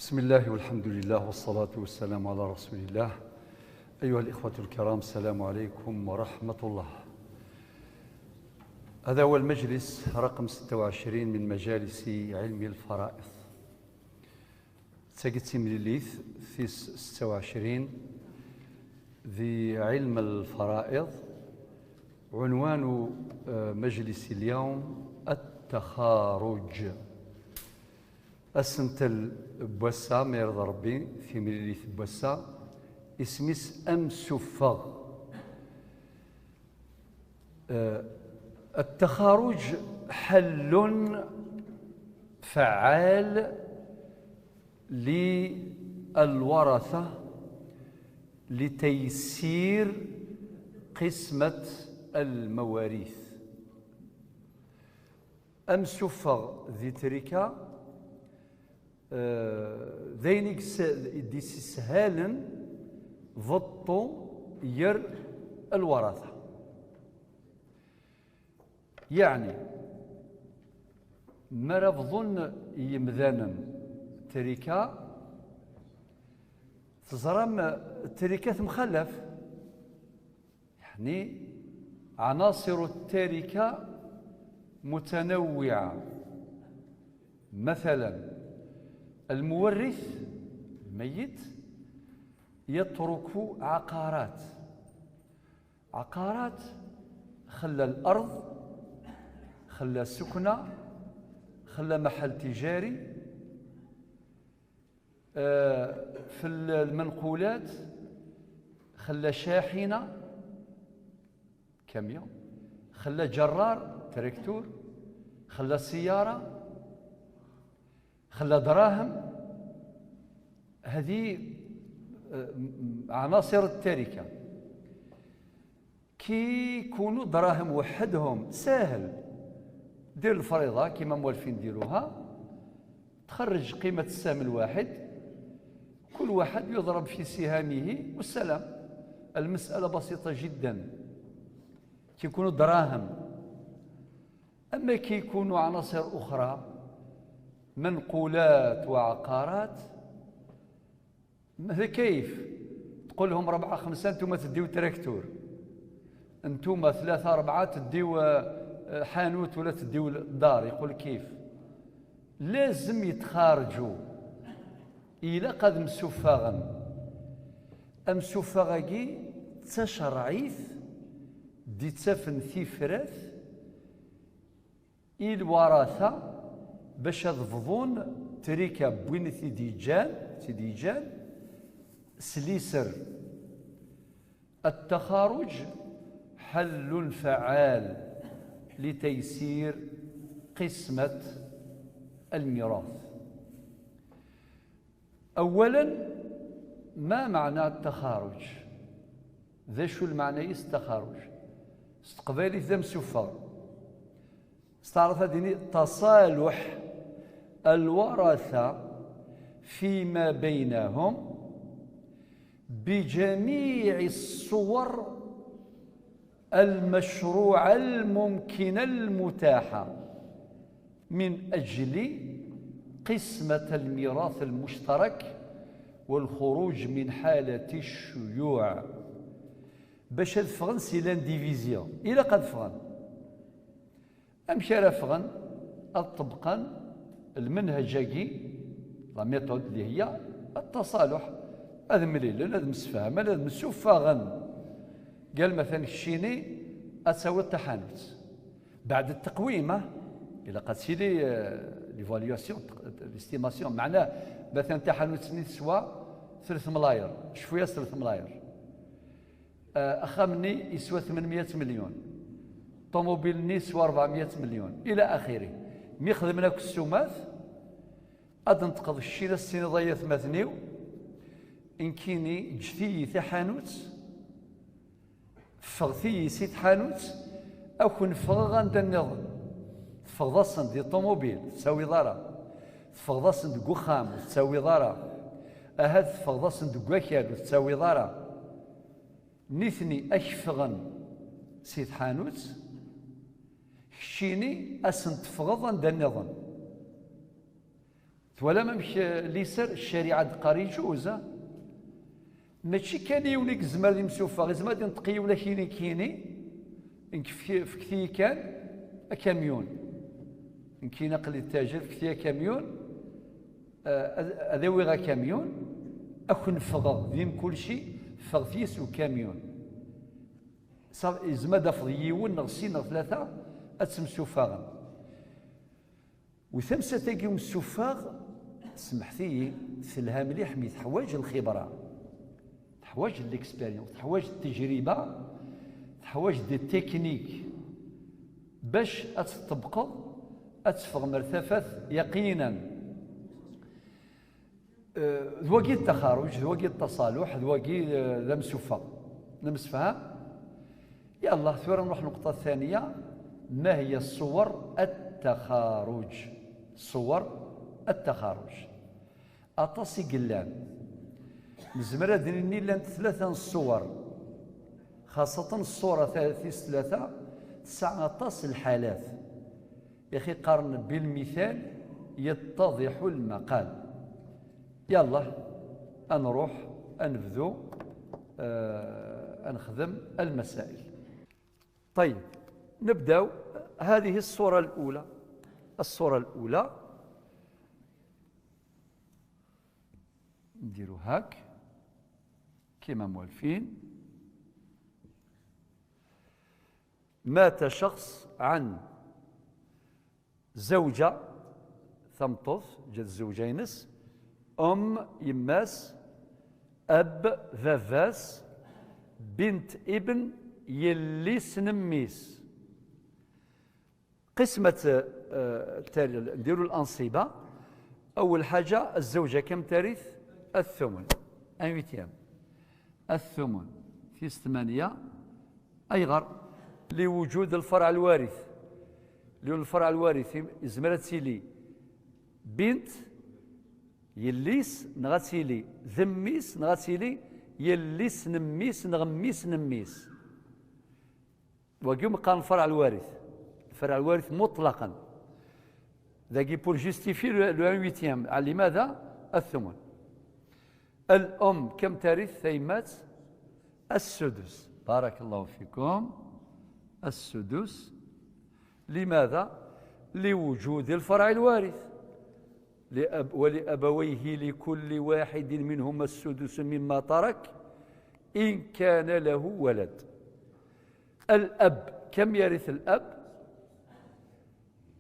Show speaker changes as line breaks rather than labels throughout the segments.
بسم الله والحمد لله والصلاة والسلام على رسول الله. أيها الإخوة الكرام، السلام عليكم ورحمة الله. هذا هو المجلس رقم 26 من مجالس علم الفرائض. تساقتي من الليث في 26 ذي علم الفرائض. عنوان مجلس اليوم التخارج. السنتل بوسا ما يرضى ربي في مليليث بوسا اسميس أمسفغ. التخارج حل فعال للورثة لتيسير قسمة المواريث. أمسفغ ذي تركة ذينك دي سهالا ضبط ير الورثة، يعني ما رفضن يمذانا تركة تزرم تركة مخلف، يعني عناصر التركة متنوعة. مثلا المورث الميت يترك عقارات خلى الأرض، خلى سكنة، خلى محل تجاري. في المنقولات خلى شاحنة كاميون، خلى جرار تراكتور، خلى سيارة، خلى دراهم. هذه عناصر التركة. كي يكونوا دراهم وحدهم ساهل دير الفريضة كما موالفين ديروها، تخرج قيمة السهم الواحد، كل واحد يضرب في سهامه والسلام. المسألة بسيطة جدا كي يكونوا دراهم. أما كي يكونوا عناصر أخرى منقولات وعقارات، مثل كيف تقول لهم 4 5 انتم تديو تراكتور، انتم 3 4 تديو حانوت ولا تديو دار. يقول كيف؟ لازم يتخارجوا إلى قد مسفغا. أمسفغاكي تشرعيث دي تسفن ثيفراث الوراثة باش يضفضون تريكا بوين تيديجان سليسر. التخارج حل فعال لتيسير قسمة الميراث. أولا، ما معنى التخارج؟ ذا شو المعنى التخارج؟ استقبالي ذا مسفر استعرف ديني تصالح الورثة فيما بينهم بجميع الصور المشروعة الممكنة المتاحة من أجل قسمة الميراث المشترك والخروج من حالة الشيوع. باش الفغن سيلان ديفيزيون إلى قد فغن أمشي رافغن الطبقا المنهجي لا ميثود اللي هي التصالح. هذا مليل، هذا مسفهم، هذا مسفغن. قال مثلا الشيني أتساوي التحانت بعد التقويمة إلى قد سيدي ليفالياسيون الاستيماسيون. معناه مثلا تحانوت سني تسوى 3 ملاير، شويه 3 ملاير. أخا مني يسوى 800 مليون، طوموبيل نيس 400 مليون إلى آخره. مي خدمنا كسومات أد نتقض الشيلة السنة ضيّة مثنيو إن كيني جثي تحانوت فغثي سي تحانوت أو كن فغ عند النظام تفغضاصن دي طوموبيل تساوي ضرر، تفغضاصن دي وخام تساوي ضرر، أهد تفغضاصن دي وكاد تساوي ضرر. نثني أشفغن سي تحانوت شيني أسن تفغض عند النظام ولا ممش ليسر الشريعة قاري يجوز ماشي كان يوليك زمر دي مسوفة غير زمر دي نتقي ولا كيني في كثي كان كاميون كي نقل التاجر في كثي كاميون أذوي غا كاميون أكون فغض ديم كل شيء فغفيس وكاميون صار زمد فضيون نغسين ثلاثة أتسم سوفاغا وثمسة تاقيهم السفاغ سمحتي سلها مليح مي تحواج الخبرة تحواج الاكسبيريونس تحواج التجربة تحواج دي تكنيك باش أتطبق أتفغ مرتفث يقينا ذواقي التخارج ذواقي التصالح ذواقي ذا مسفى نمسفها يلا ثورة نروح النقطة الثانية ما هي الصور التخارج صور التخارج أطاسي قلان نزمر دنيني لان ثلاثة الصور خاصة الصورة ثلاثة تسعة أطاس الحالات يا أخي قارن بالمثال يتضح المقال يلا نروح نبذو نخدم المسائل. طيب نبدأ هذه الصورة الأولى. الصورة الأولى نديرو هاك كما موالفين. مات شخص عن زوجة ثمطث جد زوجينس يماس أب ذافاس بنت ابن يلي سنميس. قسمة نديروا الأنصبة. أول حاجة الزوجة كم ترث؟ الثمن أيتيام الثمن في 8 أيغر لوجود الفرع الوارث. الفرع الوارث زمرت سيلي بنت يليس نغسيلي ذميس نغسيلي يليس نميس نغميس نميس وقيم قام الفرع الوارث. الفرع الوارث مطلقا ذاكي بور جوستيفي لو ويتيام. لماذا؟ الثمن. الأم كم ترث؟ ثيمات السدس. بارك الله فيكم. السدس. لماذا؟ لوجود الفرع الوارث. ولأبويه لكل واحد منهما السدس مما ترك إن كان له ولد. الأب كم يرث الأب؟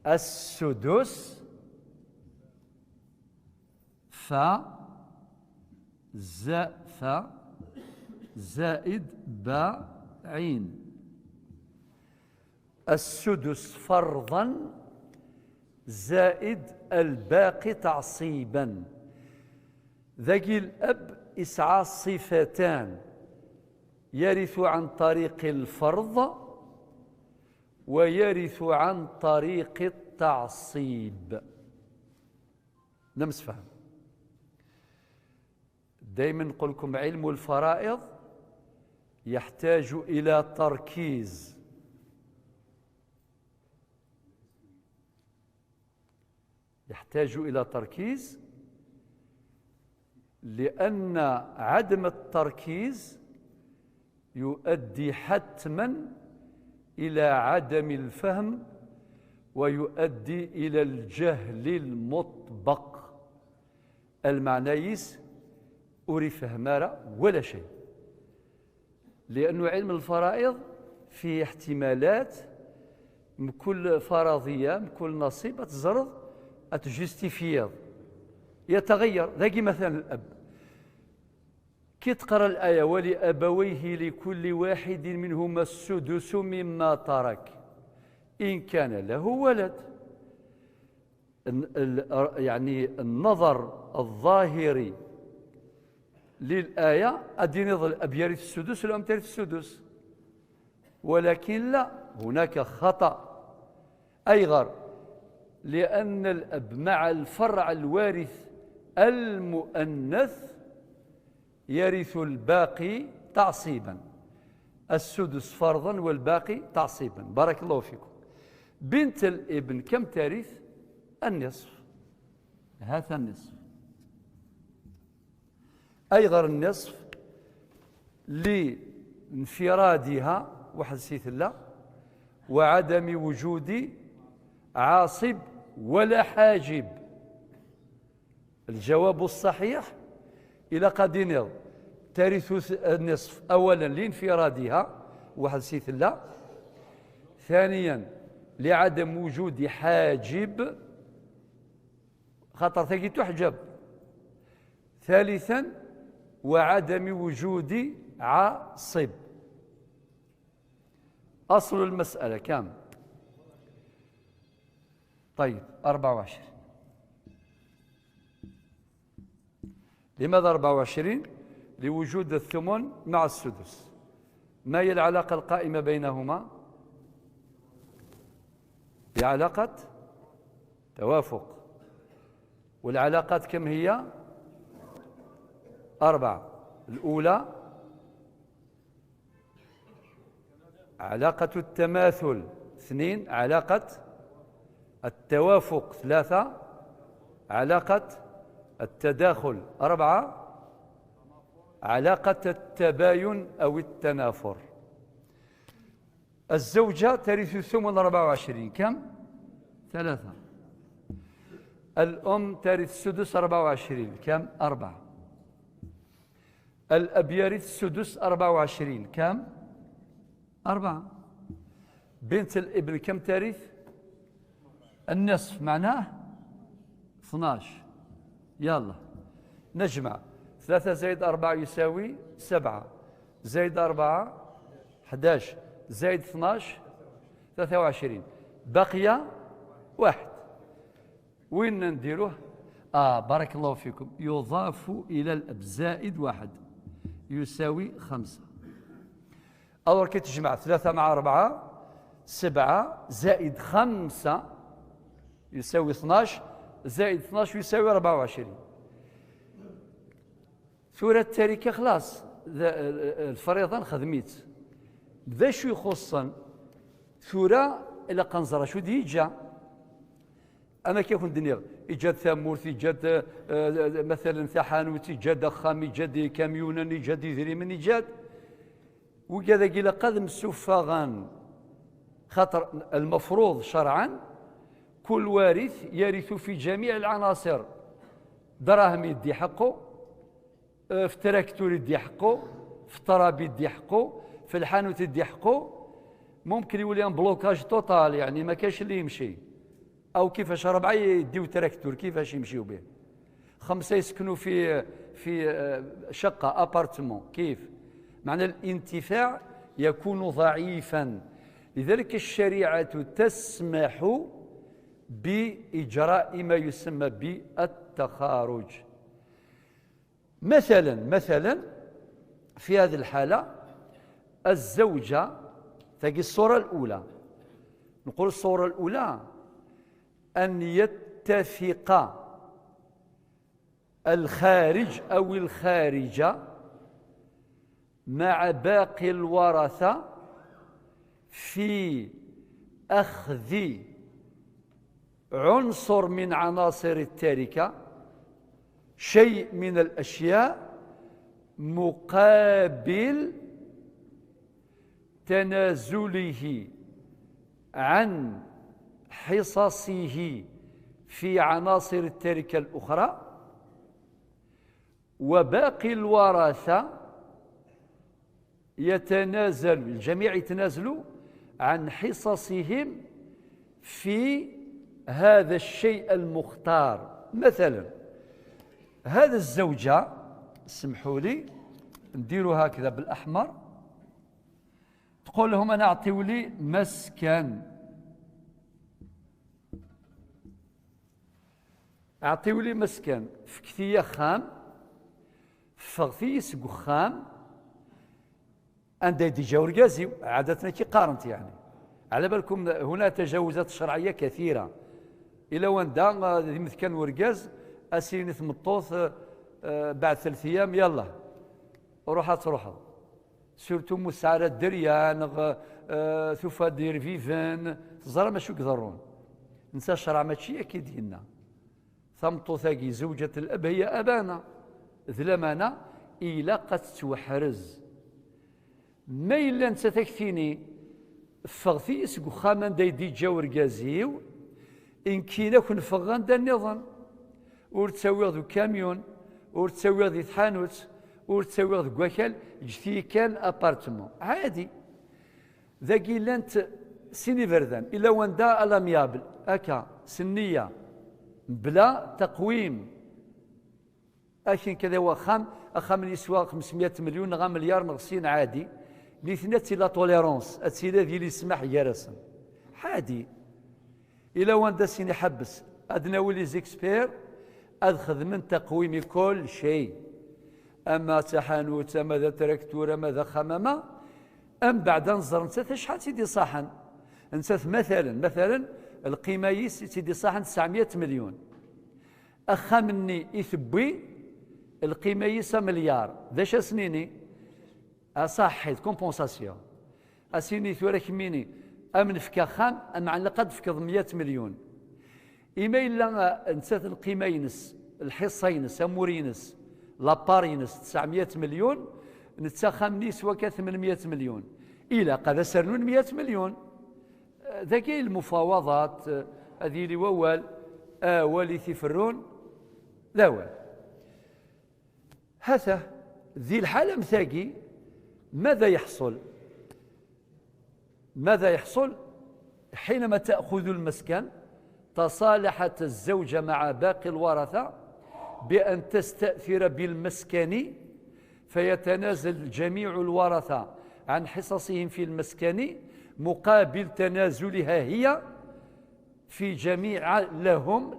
السدس زائد باعين. السدس فرضا زائد الباقي تعصيبا. ذاكي الأب إسعى صفتان يرث عن طريق الفرض ويرث عن طريق التعصيب. نمس فهم. دائما نقول لكم علم الفرائض يحتاج إلى تركيز. يحتاج إلى تركيز لأن عدم التركيز يؤدي حتما إلى عدم الفهم ويؤدي إلى الجهل المطبق. المعنيس أوري فهمارة ولا شيء، لأن علم الفرائض فيه احتمالات من كل فرضية من كل نصيب تزرد أتجستيفيض يتغير. ذاكي مثلا الأب كي تقرأ الآية ولأبويه لكل واحد منهما السدس مما ترك إن كان له ولد. يعني النظر الظاهري للآية أدي نظر الأب يرث السدس والأم ترث السدس، ولكن لا، هناك خطأ أيغر، لأن الأب مع الفرع الوارث المؤنث يرث الباقي تعصيبا. السدس فرضا والباقي تعصيبا. بارك الله فيكم. بنت الابن كم ترث؟ النصف. هذا النصف، أي غير النصف لانفرادها واحد سيثلة وعدم وجود عاصب ولا حاجب. الجواب الصحيح إلى قد ترث النصف أولا لانفرادها واحد سيثلة، ثانيا لعدم وجود حاجب خاطر ثقي تحجب، ثالثا وعدم وجود عاصب. أصل المسألة كم؟ طيب 24. لماذا 24؟ لوجود الثمن مع السدس. ما هي العلاقة القائمة بينهما؟ بعلاقة توافق، والعلاقات كم هي؟ 4. الأولى علاقة التماثل، 2 علاقة التوافق، 3 علاقة التداخل، 4 علاقة التباين أو التنافر. الزوجة ترث الثمن 24 كم؟ 3. الأم ترث السدس 24 كم؟ 4. الأب يرث السدس 24 كم؟ 4. بنت الابن كم ترث؟ النصف معناه 12. يلا نجمع 3 زائد 4 يساوي 7، زائد 4 11، زائد 12 23، بقي 1. وين نديروه؟ بارك الله فيكم. يضاف إلى الأب زائد 1 يساوي 5. أول كي تجمع 3 مع 4 7 زائد 5 يساوي 12، زائد 12 يساوي 24. ثورة التركة خلاص الفريضة خدميت. ذا شو يخصن ثورة إلى قنزرة شو ديجا أما كيكون دنيا إيجاد ثامورث إيجاد مثلا ثحانوت إيجاد أخام إيجاد كاميونا إيجاد ذريمن إيجاد وكذا قيل قدم سفاغان. خاطر المفروض شرعا كل وارث يرث في جميع العناصر. دراهم يدي حقه، في تراكتور يدي حقه، في الطراب يدي حقه، في الحانوت يدي حقه. ممكن يولي بلوكاج توتال يعني ما كاش اللي يمشي. أو كيفاش 4 يديو تراكتور كيفاش يمشيو به، 5 يسكنوا في شقة أبارتمون كيف؟ معنى الانتفاع يكون ضعيفا. لذلك الشريعة تسمح بإجراء ما يسمى بالتخارج. مثلا في هذه الحالة الزوجة تجي الصورة الأولى، نقول الصورة الأولى أن يتفق الخارج أو الخارجة مع باقي الورثة في أخذ عنصر من عناصر التركة، شيء من الأشياء مقابل تنازله عن حصصه في عناصر التركة الأخرى، وباقي الورثة الجميع يتنازلوا عن حصصهم في هذا الشيء المختار. مثلا هذا الزوجة اسمحوا لي نديروا هكذا بالأحمر، تقول لهم أنا أعطيوا لي مسكن، أعطيوا لي مسكن في كثية خام فغثي يسقو خام عند يدي ورقازي. عادتنا كي قارنت يعني على بالكم هنا تجاوزات شرعية كثيرة. إلى وين دا مثل ورقاز أسيني ثمطوث بعد 3 أيام يلا روحوا سورتو مسعرة دريان ثوفا دير فيفان تزرى ما شو يقدرون نسى الشرع ماشي أكيد هنا ثمطوثاكي زوجة الأب هي أبانا ذلمانا إلا قد توحرز ما إلا أنت تكفيني فغثي سكو خامان دايدي جاور جازيو إن كينا كن فغان دا النظام ور تساوي ذو كاميون ور تساوي ذو ثحانوت ور تساوي ذو كواكال جثي كان أبارتمون عادي ذاكي لانت سيني فردان إلا وان دا ألاميابل أكا سنية بلا تقويم أكين كذا وخام أخام يسوى 500 مليون نغا مليار نغسين عادي لثنتي لا توليرونس أتسيلا ذي اللي يسمح جرسا عادي إلا وان دا سيني حبس أدنا ولي زيكسبير أدخذ من تقويم كل شيء أما تحانوت أما ذا تراكتور أما ذا خمامة أم بعد نظر نسات شحال تيدي صاحن نسات مثلا القيمة يس تيدي صاحن 900 مليون أخا مني يثبي القيمة يس مليار ذاش سنيني أصحيت كومبونساسيون أسيني ثورة كميني أمن فكا خام أم على قد فكض 100 مليون إما إلا نسات القيمة ينس الحصة ينس أمورينس لابارينس 900 مليون نتساخمني سواء 800 مليون إلى قد سرنون 100 مليون ذاكي المفاوضات هذه اللي ووال ولي ثفرون لا هذا ذي الحالة مثاقي ماذا يحصل حينما تأخذ المسكن تصالحت الزوجة مع باقي الورثة بأن تستأثر بالمسكن فيتنازل جميع الورثة عن حصصهم في المسكن مقابل تنازلها هي في جميع لهم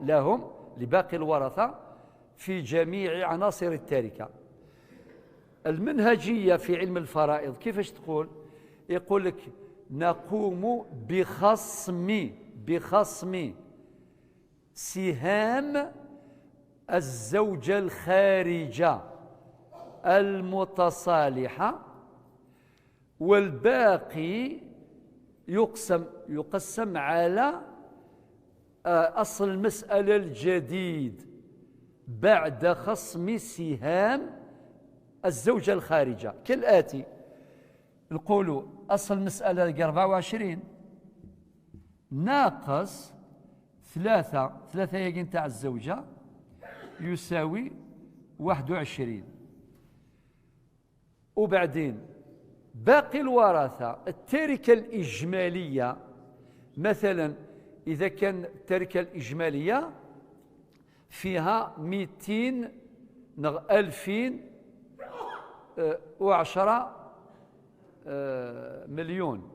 لباقي الورثة في جميع عناصر التركة. المنهجية في علم الفرائض كيفاش تقول؟ يقول لك نقوم بخصم سهام الزوجة الخارجة المتصالحة والباقي يقسم على أصل المسألة الجديد بعد خصم سهام الزوجة الخارجة كالآتي. نقولوا أصل مسألة 24 ناقص 3 يقين تاع الزوجة يساوي 21 وبعدين باقي الورثة التركة الإجمالية مثلا إذا كان التركة الإجمالية فيها 200 2010 مليون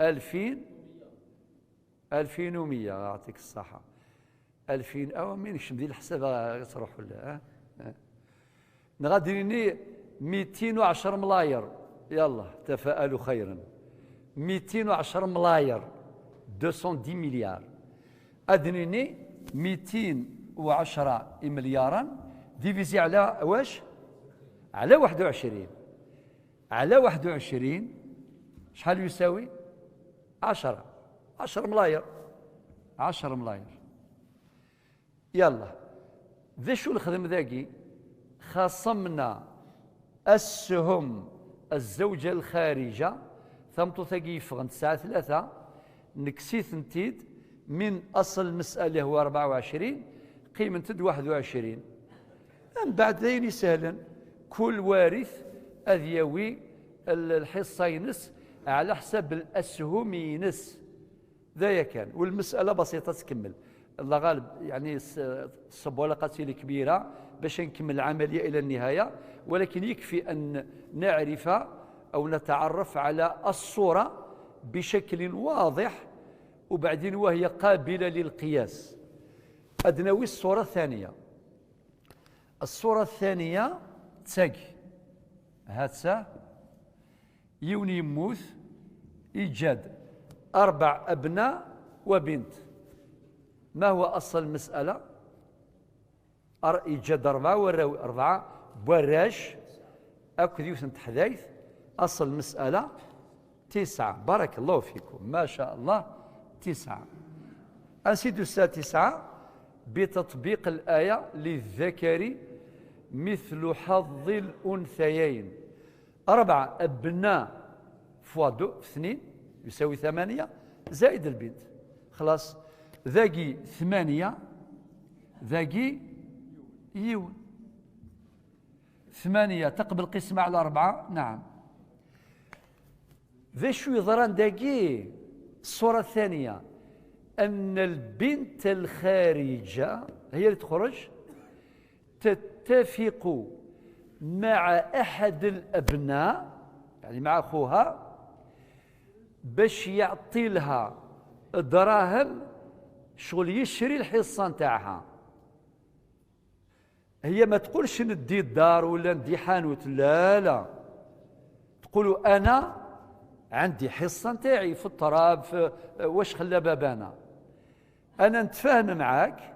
2100 يعطيك الصحة 2000 أو مانيش ندير الحساب تروح ولا نغادريني 210 ملاير يلا تفاءلوا خيرا 210 ملاير 210 مليار أدنيني 210 مليارا ديفيزي على واش؟ على 21 على 21 شحال يساوي؟ 10 ملاير 10 ملاير. يلا ذا شو الخدم ذاكي؟ خصمنا السهم الزوجة الخارجة ثمتو ثاقي فغن 9 نكسيث نتيد من أصل المسألة هو 24 قيمة تد 21 من بعد ذين سهلا كل وارث أذيوي الحصة ينس على حسب الأسهم ينس ذا كان والمسألة بسيطة تكمل الله غالب يعني الصبولة قتيلة كبيرة باش نكمل العملية إلى النهاية ولكن يكفي أن نعرف أو نتعرف على الصورة بشكل واضح وبعدين وهي قابلة للقياس. أدنوي الصورة الثانية تساقي هاتسا يوني يموت إيجاد 4 أبناء وبنت. ما هو أصل المسألة؟ إيجاد 4 براش أكو يوسن تحديث أصل المسألة 9. بارك الله فيكم ما شاء الله 9 أنسيدو الساعة 9 بتطبيق الآية للذكر مثل حظ الأنثيين. 4 أبناء فوا 2 يساوي 8 زائد البنت، خلاص ذاقي 8 ذاقي يون. 8 تقبل قسمة على 4. نعم. ذا شو يظهران داقي الصورة الثانية أن البنت الخارجة هي اللي تخرج تتفق مع أحد الأبناء يعني مع أخوها باش يعطي لها دراهم شغل يشري الحصة نتاعها. هي ما تقولش ندي الدار ولا ندي حانوت، لا لا، تقول أنا عندي حصة نتاعي في التراب، في واش خلى بابانا، أنا نتفاهم معاك،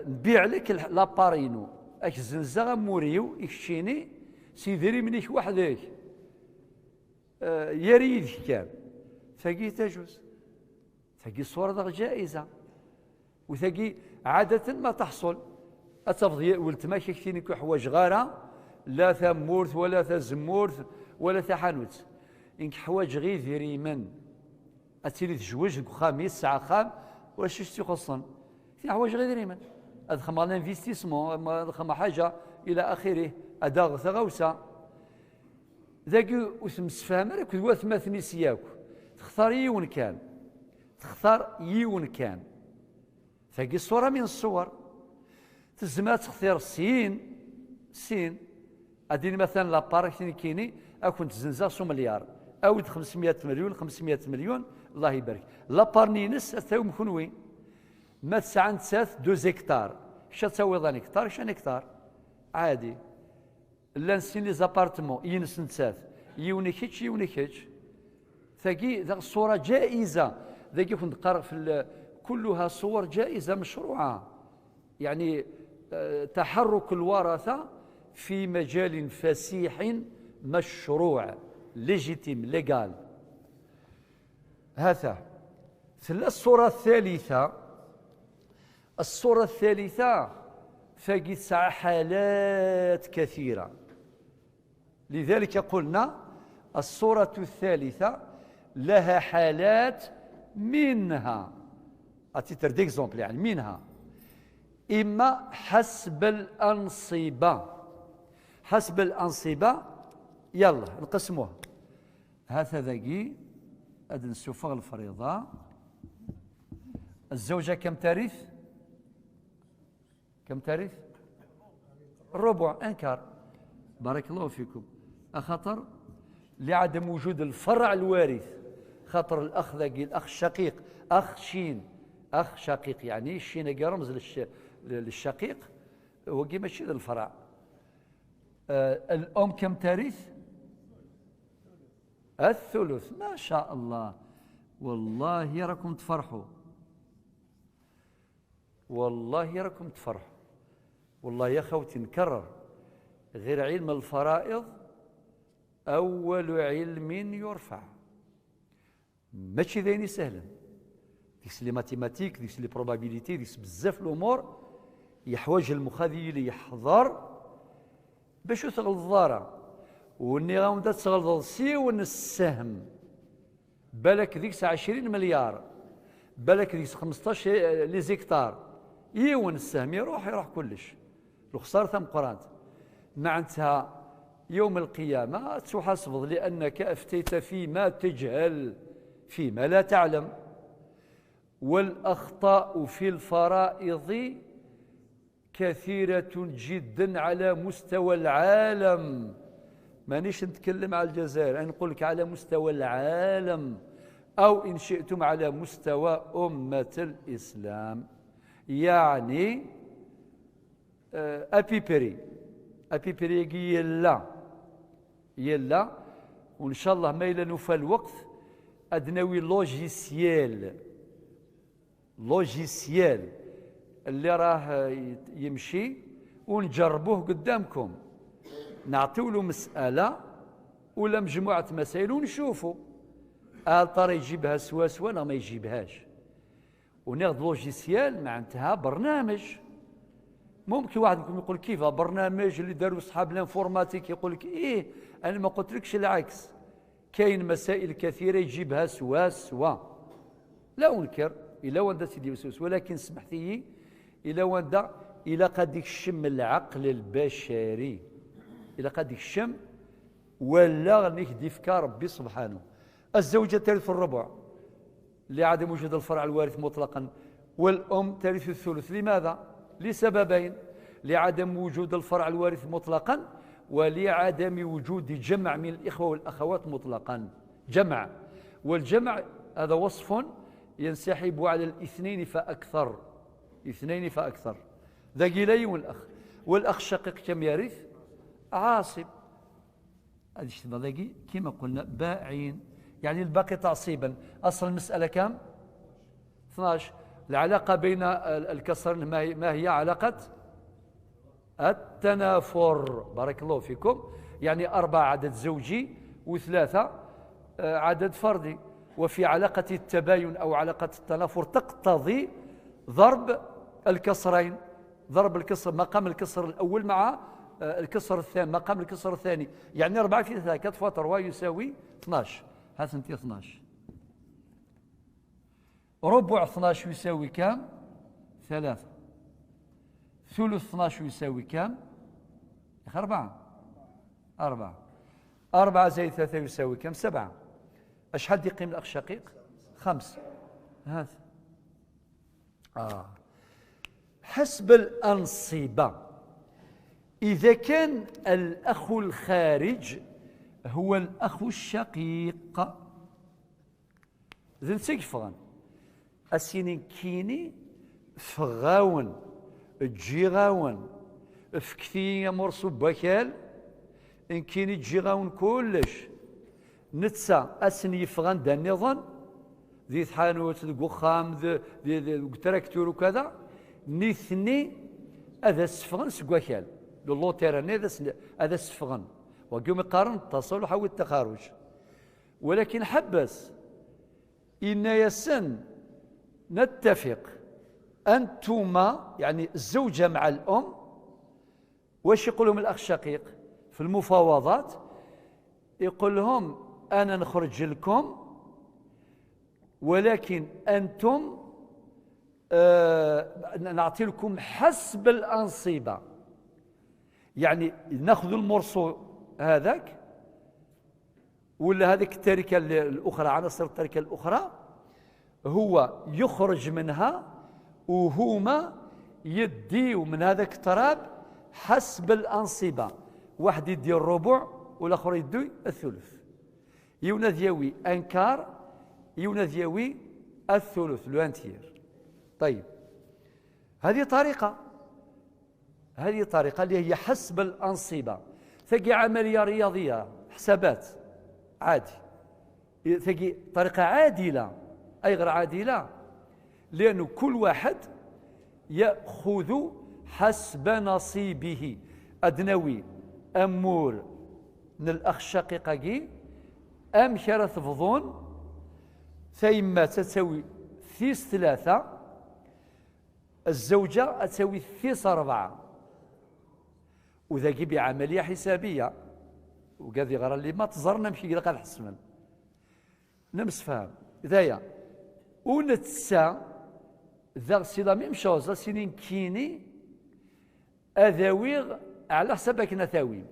نبيع لك لابارينو اك الزنزة موريو يكشيني سيدري منيك وحدك، يا ريت كان ثقي تجوز، ثقي صورة جائزة، وثقي عادة ما تحصل أتفضي ولتما كيكتيني حوايج غارة لا ثمورث ولا ثزمورث ولا ثحانوت، إنك حوايج غير ذيري من أتيلي تزوج خامس ساعة خام ولا شي خصن في حوايج غير ذيري من أدخل على انفستيسمون، أدخل حاجة إلى آخره، أداغ ثغوسة ذاك وتمسفهم راك ثما ثميسياك تختار يون كان، تختار يون كان ثاقي الصورة من الصور تزمات تختار سين أديني مثلا لابارك كيني أكون تزنزا 100 مليار أو 500 مليون 500 مليون الله يبارك لابارنينس أتاو مكونوين ما تسعى نتساث 2 هكتار شا تساوي ظن هكتار شان هكتار عادي لا نسين لي زابارتمون ينس نتساث يوني كيتش يوني كيتش ثاقي ذا الصورة جائزة ذاك كنت قرأ في كلها صور جائزة مشروعة يعني تحرك الورثة في مجال فسيح مشروع ليجيتيم ليغال. هذا الصورة الثالثة، الصورة الثالثة فاقي 9 حالات كثيرة، لذلك قلنا الصورة الثالثة لها حالات منها أتيتر ديكزومبل يعني منها إما حسب الأنصبة، حسب الأنصبة يلا نقسموها. هذا ذاقي أدن سفغ الفريضة. الزوجة كم ترث؟ كم ترث؟ الربع انكار بارك الله فيكم، أخطر لعدم وجود الفرع الوارث، خاطر الأخ ذاقي الأخ الشقيق أخ شين أخ شقيق يعني الشين رمز للشقيق هو كي ماشي للفرع. الأم كم ترث؟ الثلث. ما شاء الله والله راكم تفرحوا، والله راكم تفرحوا، والله يا خوتي نكرر غير علم الفرائض أول علم يرفع، ماشي ذيني سهلا، ديس لي ماتيماتيك ديس لي بروبابيليتي ديس بزاف الأمور يحوج المخذي يحضر باش تغلط الضارة وني غاوندا تغلط سيون السهم بالك ديك 20 مليار بالك ديك 15 لي زيكتار يون السهم يروح كلش الخسارة ثم قرانت معناتها يوم القيامة تحاسب لأنك أفتيت فيما تجهل فيما لا تعلم. والأخطاء في الفرائض كثيرة جدا على مستوى العالم، مانيش نتكلم على الجزائر، أنا نقول لك على مستوى العالم أو إن شئتم على مستوى أمة الإسلام. يعني أبيبري يلا وإن شاء الله ما إلا نوفى الوقت أدنوي لوجيسيال اللي راه يمشي ونجربوه قدامكم، نعطيو له مسألة ولا مجموعة مسائل ونشوفوا هل ترى يجيبها سوا ولا ما يجيبهاش، وناخذ لوجيسيال معناتها برنامج. ممكن واحد يقول كيف برنامج اللي داروا اصحاب الانفورماتيك، يقول لك ايه انا ما قلتلكش العكس، كاين مسائل كثيره يجيبها سوا لا انكر الا وندا سيدي وسوس، ولكن سمحت لي الا وندا الا قد يشم العقل البشري، الا قد يشم ولا نهدي فكار ربي سبحانه. الزوجه ترث الربع لعدم وجود الفرع الوارث مطلقا، والام ترث الثلث. لماذا؟ لسببين: لعدم وجود الفرع الوارث مطلقا، ولعدم وجود جمع من الإخوة والأخوات مطلقا. جمع، والجمع هذا وصف ينسحب على الاثنين فأكثر، اثنين فأكثر. ذا قيلي والأخ الشقيق كم يرث؟ عاصب. هذا اشتبه ذاكي كما قلنا باعين، يعني الباقي تعصيبا. أصل المسألة كم؟ 12. العلاقة بين الكسر ما هي علاقة التنافر. بارك الله فيكم. يعني 4 عدد زوجي و3 عدد فردي، وفي علاقة التباين أو علاقة التنافر تقتضي ضرب الكسرين، ضرب الكسر مقام الكسر الأول مع الكسر الثاني مقام الكسر الثاني، يعني 4 في 3 4 3 يساوي 12. هذا انت 12. ربع 12 يساوي كم؟ 3. ثلث 12 يساوي كم؟ 4. 4 زائد 3 يساوي كم؟ 7. أشحال دي قيم الأخ الشقيق؟ 5. هذا حسب الأنصبة، إذا كان الأخ الخارج هو الأخ الشقيق ذن سيكفغن السنين كيني فغاون تجيغاون فكثي مرسو بكال إن كيني تجيغاون كلش نتسا أسن يفغن دا النظام ذي ثحانوت القخام ذي تراكتور وكذا نثني هذا السفغن سكواكال لولو تيراني هذا السفغن وقيوم يقارن التصل وحاول التخارج. ولكن حبس إن يسن نتفق أنتما يعني الزوجة مع الأم، واش يقول لهم الأخ الشقيق في المفاوضات؟ يقول لهم أنا نخرج لكم ولكن أنتم نعطي لكم حسب الأنصبة، يعني ناخذ المرسو هذاك ولا هذيك التركة الأخرى، عناصر التركة الأخرى هو يخرج منها وهما يديو من هذاك التراب حسب الأنصبة. واحد يدي الربع والآخر يدي الثلث، يونا دياوي أنكار يونا دياوي الثلث لو انتير. طيب هذه طريقة اللي هي حسب الأنصبة، ثقي عملية رياضية حسابات عادي، ثقي طريقة عادلة أي غير عادلة، لأن كل واحد يأخذ حسب نصيبه. أدنوي أمور من الأخ الشقيقة أم كرا تفضون ثيما تساوي ثيس 3، الزوجة تساوي ثيس 4، وذاكي بعملية حسابية وقاذي غير اللي ما تزرنا مشي قال الحسمن نمس فهم ذايا ونتسا ذا سيدا ميم شوز سنين كيني أذاويغ على حسابك نثاوي.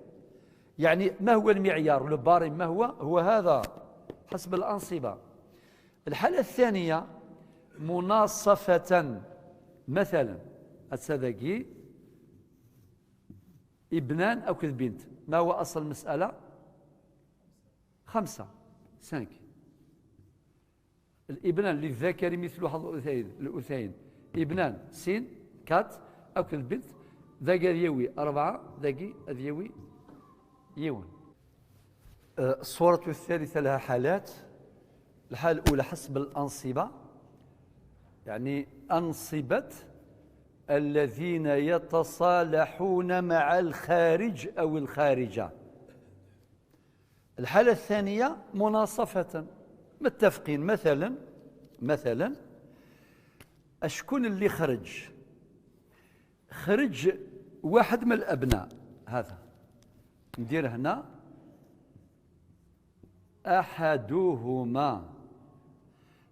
يعني ما هو المعيار الباري؟ ما هو هذا حسب الأنصبة. الحالة الثانية مناصفة، مثلا السذاكي ابنان أو بنت، ما هو أصل المسألة؟ 5 الابنان للذكر مثل حظ الأنثيين، ابنان سين كات أو بنت، ذاك يوي 4 ذاك يوي يون. الصورة الثالثة لها حالات. الحالة الأولى حسب الأنصبة، يعني أنصبة الذين يتصالحون مع الخارج أو الخارجة. الحالة الثانية مناصفة، متفقين. مثلا أشكون اللي خرج واحد من الأبناء، هذا ندير هنا أحدهما،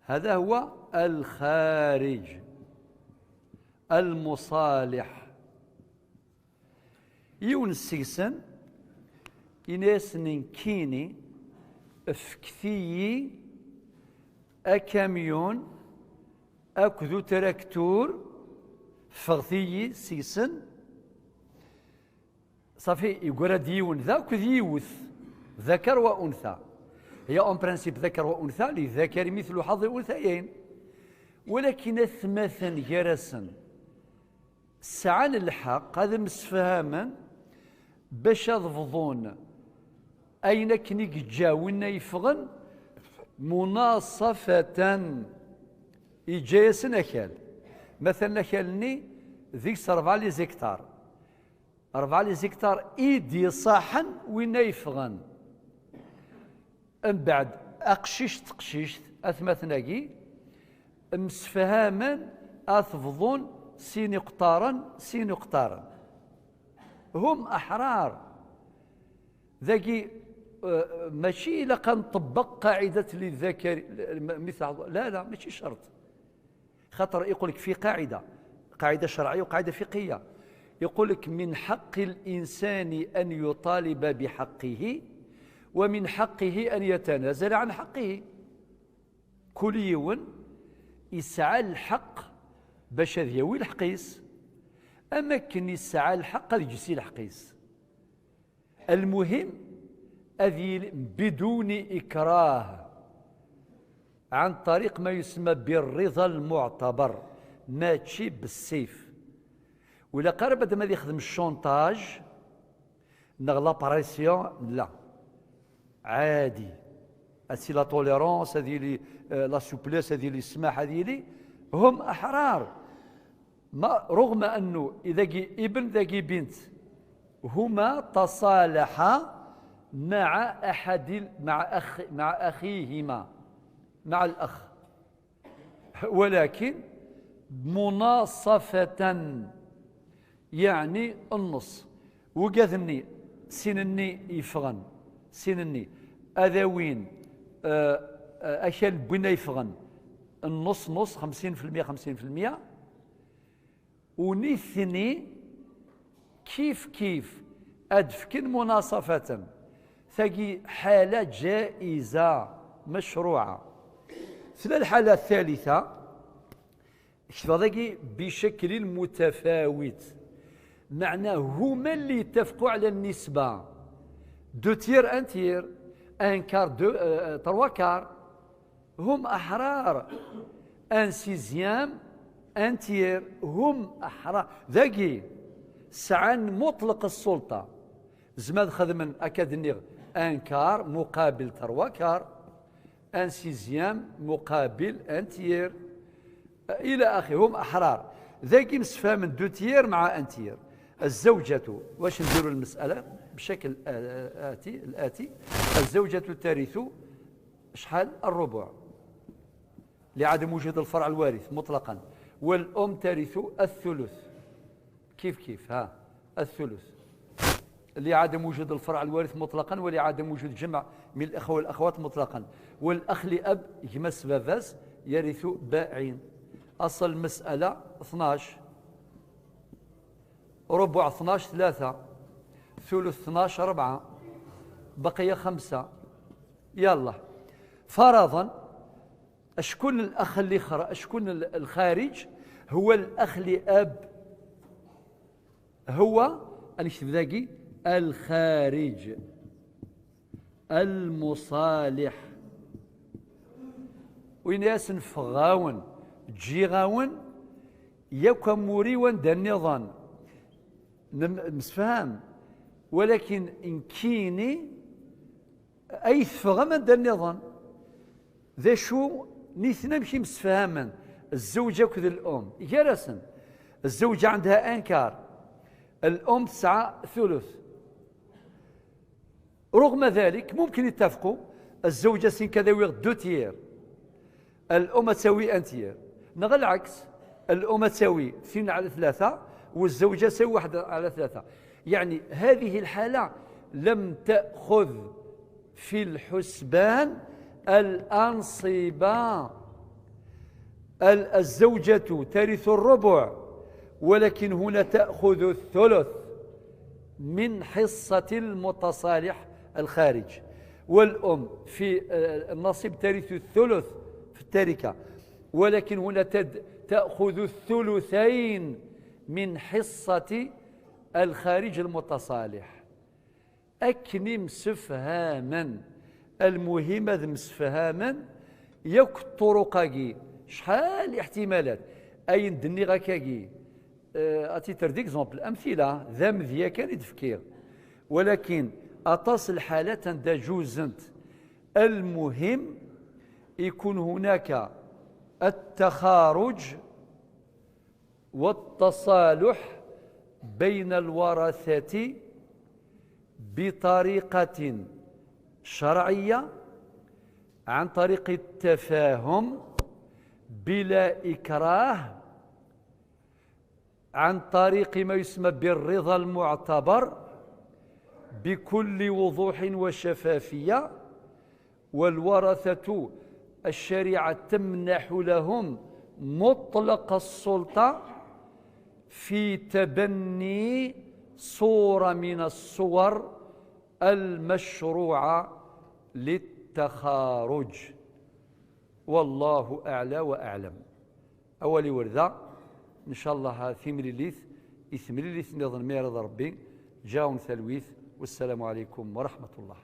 هذا هو الخارج المصالح. يونسيسن إناس نكيني فكثي أكاميون أكذو تراكتور فغثي سيسن صافي يقول ديون ذا كذيوث ذكر وأنثى، هي أون برانسيب ذكر وأنثى، للذكر مثل حظ الأنثيين، ولكن الثماثا جرسا سعان الحق هذا مسفهاما باش ضفضون أين كنيك جاوين يفغن مناصفة إجايس نكال. مثلا نكالني ذيك 4 لي زيكتار 4 لي زيكتار إيدي صاحا وين يفغن، من بعد أقشيشت أثمثناكي مسفهاما أثفضون سين قطارا هم أحرار. ذاكي ماشي إلا كنطبق قاعدة للذكر مثل لا ماشي شرط، خاطر يقول لك في قاعدة شرعية وقاعدة فقهية، يقول لك من حق الإنسان أن يطالب بحقه ومن حقه أن يتنازل عن حقه. كل يوم يسعى الحق باش يوي الحقيس، أما كن يسعى الحق يجسي الحقيس. المهم أذي بدون إكراه عن طريق ما يسمى بالرضا المعتبر، ماشي بالسيف. ولا قرب ما يخدم الشونتاج نغلا باريسيون، لا عادي اسي لا توليرونس هذه لي لا سوبليس هذه لي السماح هذه لي هم احرار. ما رغم انه اذا جي ابن ذا جي بنت هما تصالحا مع احد مع اخيهما مع الاخ، ولكن مناصفة يعني النص. وقاذني سنني يفغن سنني أذاوين أكل بنا يفغن النص 50% ونثني كيف أدفكن مناصفة ثقي حالة جائزة مشروعة. في الحالة الثالثة ذاكي بشكل متفاوت، معناه هما اللي يتفقوا على النسبة 2 تير 1 تير 1 كار 3 كار، هم أحرار 1 سيزيام 1 تير، هم أحرار. ذاكي سعان مطلق السلطة زماد خدمن أكادنيغ 1 كار مقابل 3 كار، 1 سيزيام مقابل 1 تير إلى آخره، هم أحرار. ذاكي مسفى من 2 تير مع 1 تير. الزوجة واش نديروا المسألة بشكل الآتي: الزوجة ترث شحال؟ الربع لعدم وجود الفرع الوارث مطلقا، والأم ترث الثلث كيف الثلث لعدم وجود الفرع الوارث مطلقا ولعدم وجود جمع من الأخوة والأخوات مطلقا، والأخ لأب يمس بافاس يرث باعين. أصل المسألة 12 ربع 12 3 ثلث 12 4 بقي 5. يلا فرضا أشكون الأخ اللي أشكون الخارج؟ هو الأخ لأب، هو نكتب ذاكي الخارج المصالح. وين ياسن فغاون جي غاون يكون موريون دا النظام مسفهم، ولكن إن كيني أي ثفغ من دا النظام ذا شو نيثنا مشي مسفهما. الزوجة كذا الأم جرسا، الزوجة عندها 1 كار، الأم 9 ثلث. رغم ذلك ممكن يتفقوا، الزوجة سين كذا ويغ 2 تير، الأم تساوي 1 تير، نغ العكس الأم تساوي 2/3 والزوجة تساوي 1/3. يعني هذه الحالة لم تأخذ في الحسبان الأنصبة. الزوجة ترث الربع، ولكن هنا تأخذ الثلث من حصة المتصالح الخارج، والأم في النصيب ترث الثلث في التركة، ولكن هنا تأخذ الثلثين من حصة الخارج المتصالح. أكنم سفهاما، المهم هذا مسفهاما يكثر قاقي شحال احتمالات أي ندني غاكاكي. أتي ديكزومبل أمثلة ذا مذيا كان يتفكير، ولكن أتصل الحالات دا جوزنت. المهم يكون هناك التخارج والتصالح بين الورثة بطريقة شرعية عن طريق التفاهم بلا إكراه، عن طريق ما يسمى بالرضا المعتبر بكل وضوح وشفافية. والورثة الشريعة تمنح لهم مطلق السلطة في تبني صورة من الصور المشروعة للتخارج. والله أعلى وأعلم. أولي وردة إن شاء الله ثمريليث إثمريليث نظن ميرض ربي جاون ثلويث. والسلام عليكم ورحمة الله.